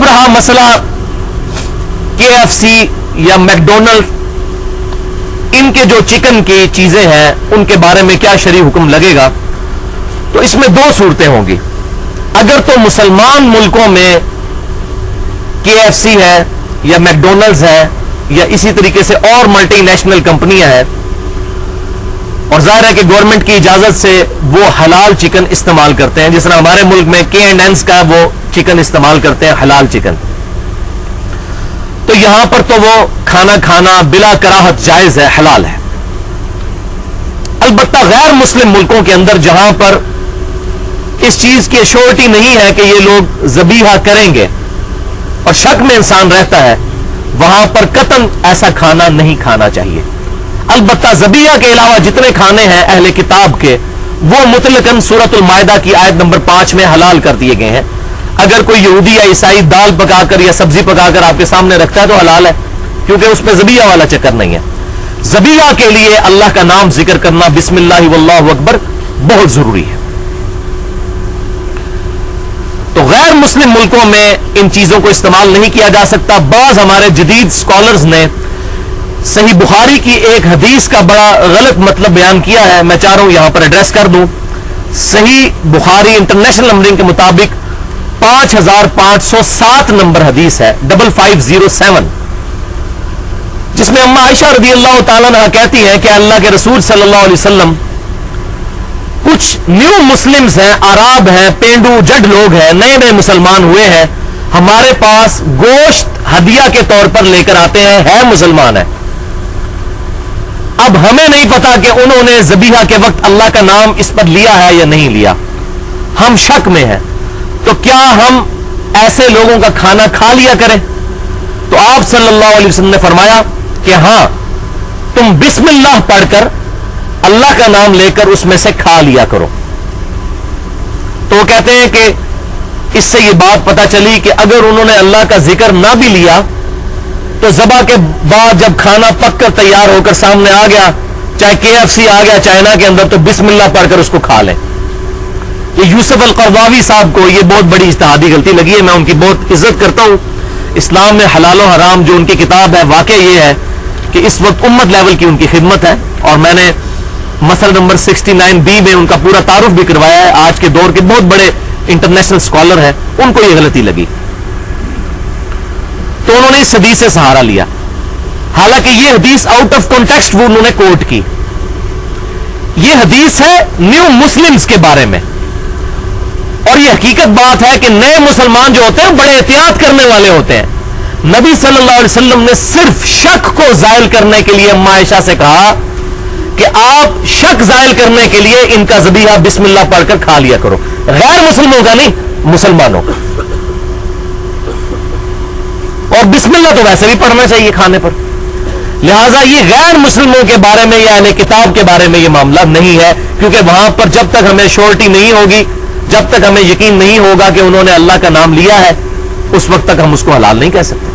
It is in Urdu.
اب رہا مسئلہ KFC یا میکڈونلڈ، ان کے جو چکن کی چیزیں ہیں ان کے بارے میں کیا شرعی حکم لگے گا؟ تو اس میں دو صورتیں ہوں گی. اگر تو مسلمان ملکوں میں KFC ہے یا میکڈونلڈز ہے یا اسی طریقے سے اور ملٹی نیشنل کمپنیاں ہیں، اور ظاہر ہے کہ گورنمنٹ کی اجازت سے وہ حلال چکن استعمال کرتے ہیں، جس طرح ہمارے ملک میں K&N's کا وہ چکن استعمال کرتے ہیں، حلال چکن، تو یہاں پر تو وہ کھانا بلا کراہت جائز ہے، حلال ہے. البتہ غیر مسلم ملکوں کے اندر جہاں پر اس چیز کی ایشورٹی نہیں ہے کہ یہ لوگ ذبیحہ کریں گے اور شک میں انسان رہتا ہے، وہاں پر قطعاً ایسا کھانا نہیں کھانا چاہیے. البتہ ذبیحہ کے علاوہ جتنے کھانے ہیں اہل کتاب کے، وہ مطلقاً سورۃ المائدہ کی آیت نمبر 5 میں حلال کر دیے گئے ہیں. اگر کوئی یہودی یا عیسائی دال پکا کر یا سبزی پکا کر آپ کے سامنے رکھتا ہے تو حلال ہے، کیونکہ اس پہ ذبیحہ والا چکر نہیں ہے. ذبیحہ کے لیے اللہ کا نام ذکر کرنا، بسم اللہ واللہ اکبر، بہت ضروری ہے. تو غیر مسلم ملکوں میں ان چیزوں کو استعمال نہیں کیا جا سکتا. بعض ہمارے جدید سکولرز نے صحیح بخاری کی ایک حدیث کا بڑا غلط مطلب بیان کیا ہے، میں چاہ رہا ہوں یہاں پر ایڈریس کر دوں. صحیح بخاری انٹرنیشنل نمبرنگ کے مطابق 5507 نمبر حدیث ہے، 5507، جس میں اما عائشہ رضی اللہ تعالیٰ عنہ کہتی ہیں کہ اللہ کے رسول صلی اللہ علیہ وسلم، کچھ نیو مسلمز ہیں، عرب ہیں، پینڈو جڈ لوگ ہیں، نئے نئے مسلمان ہوئے ہیں، ہمارے پاس گوشت ہدیہ کے طور پر لے کر آتے ہیں، ہے مسلمان ہے. اب ہمیں نہیں پتا کہ انہوں نے ذبیحہ کے وقت اللہ کا نام اس پر لیا ہے یا نہیں لیا، ہم شک میں ہیں. تو کیا ہم ایسے لوگوں کا کھانا کھا لیا کریں؟ تو آپ صلی اللہ علیہ وسلم نے فرمایا کہ ہاں، تم بسم اللہ پڑھ کر اللہ کا نام لے کر اس میں سے کھا لیا کرو. تو وہ کہتے ہیں کہ اس سے یہ بات پتہ چلی کہ اگر انہوں نے اللہ کا ذکر نہ بھی لیا تو ذبح کے بعد جب کھانا پک کر تیار ہو کر سامنے آ گیا، چاہے KFC آ گیا چائنا کے اندر، تو بسم اللہ پڑھ کر اس کو کھا لیں. یہ یوسف القرضاوی صاحب کو یہ بہت بڑی اجتہادی غلطی لگی ہے. میں ان کی بہت عزت کرتا ہوں. اسلام میں حلال و حرام جو ان کی کتاب ہے، واقع یہ ہے کہ اس وقت امت لیول کی ان کی خدمت ہے، اور میں نے مسئلہ نمبر 69B میں ان کا پورا تعارف بھی کروایا ہے. آج کے دور کے بہت بڑے انٹرنیشنل اسکالر ہیں، ان کو یہ غلطی لگی تو انہوں نے اس حدیث سے سہارا لیا، حالانکہ یہ حدیث آؤٹ آف کانٹیکسٹ وہ انہوں نے کوٹ کی. یہ حدیث ہے نیو مسلمز کے بارے میں، اور یہ حقیقت بات ہے کہ نئے مسلمان جو ہوتے ہیں بڑے احتیاط کرنے والے ہوتے ہیں. نبی صلی اللہ علیہ وسلم نے صرف شک کو زائل کرنے کے لیے اما عائشہ سے کہا کہ آپ شک زائل کرنے کے لیے ان کا ذبیحہ بسم اللہ پڑھ کر کھا لیا کرو، غیر مسلموں کا نہیں، مسلمانوں کا. اور بسم اللہ تو ویسے بھی پڑھنا چاہیے کھانے پر. لہٰذا یہ غیر مسلموں کے بارے میں یا اہل کتاب کے بارے میں یہ معاملہ نہیں ہے، کیونکہ وہاں پر جب تک ہمیں شورٹی نہیں ہوگی، جب تک ہمیں یقین نہیں ہوگا کہ انہوں نے اللہ کا نام لیا ہے، اس وقت تک ہم اس کو حلال نہیں کہہ سکتے.